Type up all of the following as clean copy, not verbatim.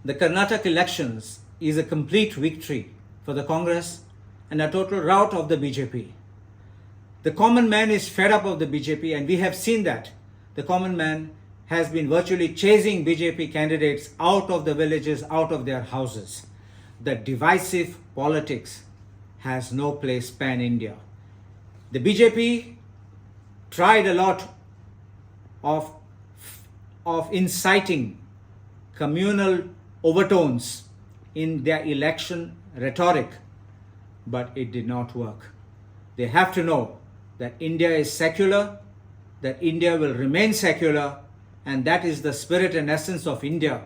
The Karnataka elections is a complete victory for the Congress and a total rout of the BJP. The common man is fed up of the BJP, and we have seen that. The common man has been virtually chasing BJP candidates out of the villages, out of their houses. The divisive politics has no place pan-India. The BJP tried a lot of inciting communal overtones in their election rhetoric, but it did not work. They have to know that India is secular, that India will remain secular, and that is the spirit and essence of India,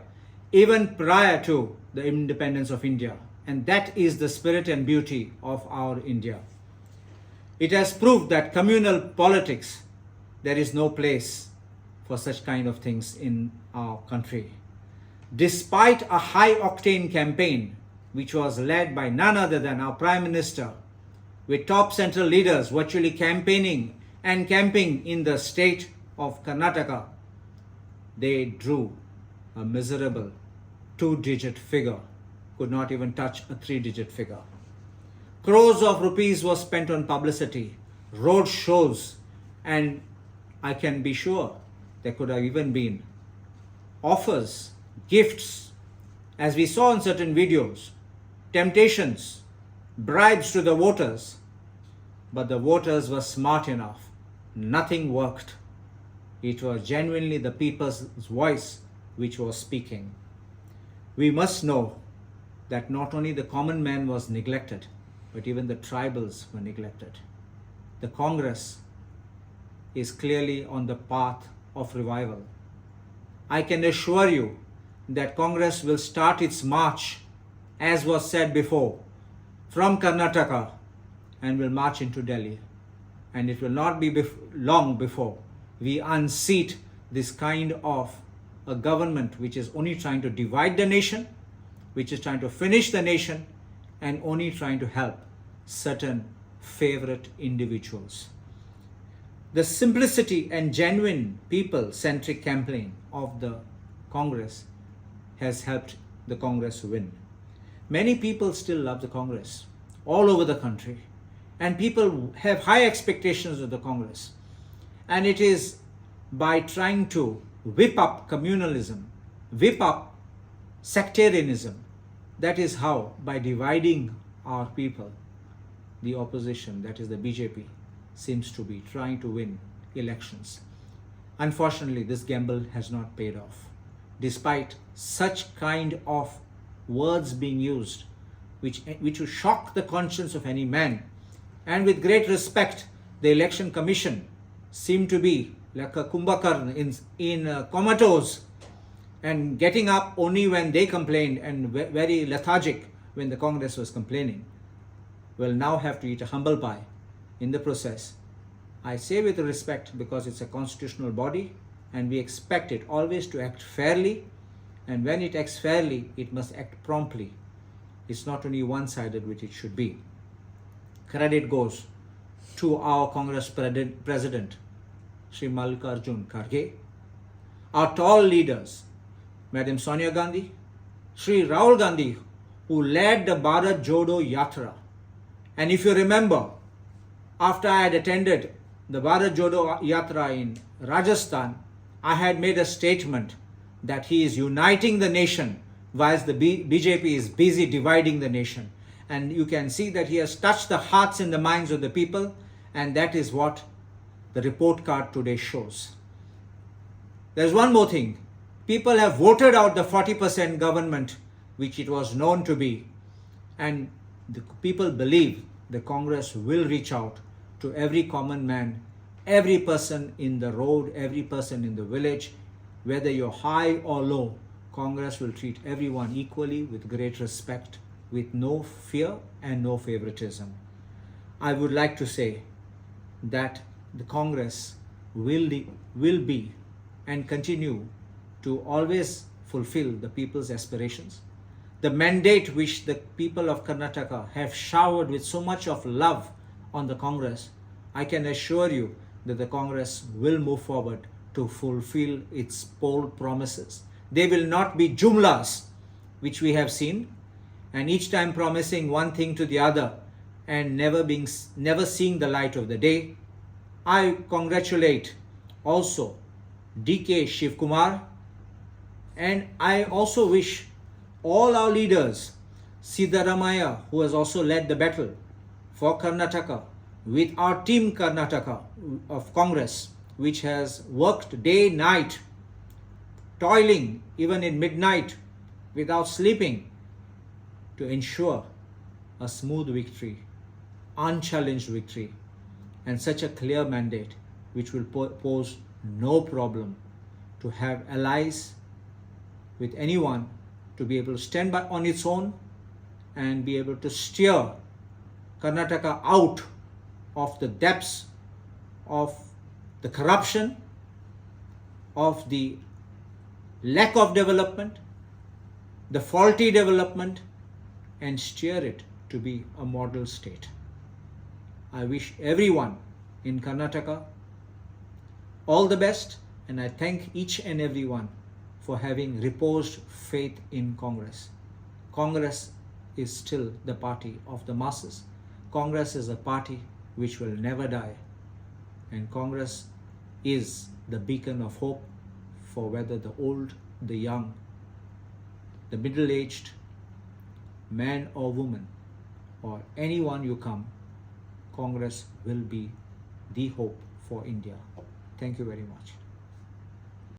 even prior to the independence of India. And that is the spirit and beauty of our India. It has proved that communal politics, there is no place for such kind of things in our country. Despite a high-octane campaign, which was led by none other than our Prime Minister, with top central leaders virtually campaigning and camping in the state of Karnataka, they drew a miserable 2-digit figure, could not even touch a 3-digit figure. Crores of rupees was spent on publicity, road shows, and I can be sure there could have even been offers, gifts, as we saw in certain videos, temptations, bribes to the voters. But the voters were smart enough. Nothing worked. It was genuinely the people's voice which was speaking. We must know that not only the common man was neglected, but even the tribals were neglected. The Congress is clearly on the path of revival. I can assure you that Congress will start its march, as was said before, from Karnataka and will march into Delhi. And it will not be long before we unseat this kind of a government which is only trying to divide the nation, which is trying to finish the nation, and only trying to help certain favorite individuals. The simplicity and genuine people-centric campaign of the Congress has helped the Congress win. Many people still love the Congress all over the country, and people have high expectations of the Congress. And it is by trying to whip up communalism, whip up sectarianism, that is how, by dividing our people, the opposition, that is the BJP, seems to be trying to win elections. Unfortunately, this gamble has not paid off. Despite such kind of words being used, which will shock the conscience of any man, and with great respect, the Election Commission seemed to be like a Kumbhakarna in comatose, and getting up only when they complained, and very lethargic when the Congress was complaining, will now have to eat a humble pie in the process. I say with respect because it's a constitutional body, and we expect it always to act fairly, and when it acts fairly, it must act promptly. It's not only one-sided, which it should be. Credit goes to our Congress President, Shri Mallikarjun Kharge, our tall leaders, Madam Sonia Gandhi, Shri Rahul Gandhi, who led the Bharat Jodo Yatra. And if you remember, after I had attended the Bharat Jodo Yatra in Rajasthan, I had made a statement that he is uniting the nation whilst the BJP is busy dividing the nation. And you can see that he has touched the hearts and the minds of the people, and that is what the report card today shows. There's one more thing. People have voted out the 40% government, which it was known to be, and the people believe the Congress will reach out to every common man, every person in the road, every person in the village, whether you're high or low. Congress will treat everyone equally with great respect, with no fear and no favoritism. I would like to say that the Congress will be and continue to always fulfill the people's aspirations. The mandate which the people of Karnataka have showered with so much of love on the Congress, I can assure you that the Congress will move forward to fulfill its bold promises. They will not be jumlas. which we have seen, and each time promising one thing to the other and never seeing the light of the day. I congratulate also DK Shivkumar, and I also wish all our leaders, Siddharamaya, who has also led the battle for Karnataka, with our team Karnataka of Congress, which has worked day, night, toiling even in midnight without sleeping to ensure a smooth victory, unchallenged victory, and such a clear mandate which will pose no problem to have allies with anyone, to be able to stand by on its own and be able to steer Karnataka out of the depths of the corruption, of the lack of development, the faulty development, and steer it to be a model state. I wish everyone in Karnataka all the best, and I thank each and everyone for having reposed faith in Congress. Congress is still the party of the masses. Congress is a party which will never die, and Congress is the beacon of hope for whether the old, the young, the middle-aged, man or woman, or anyone you come, Congress will be the hope for India. Thank you very much.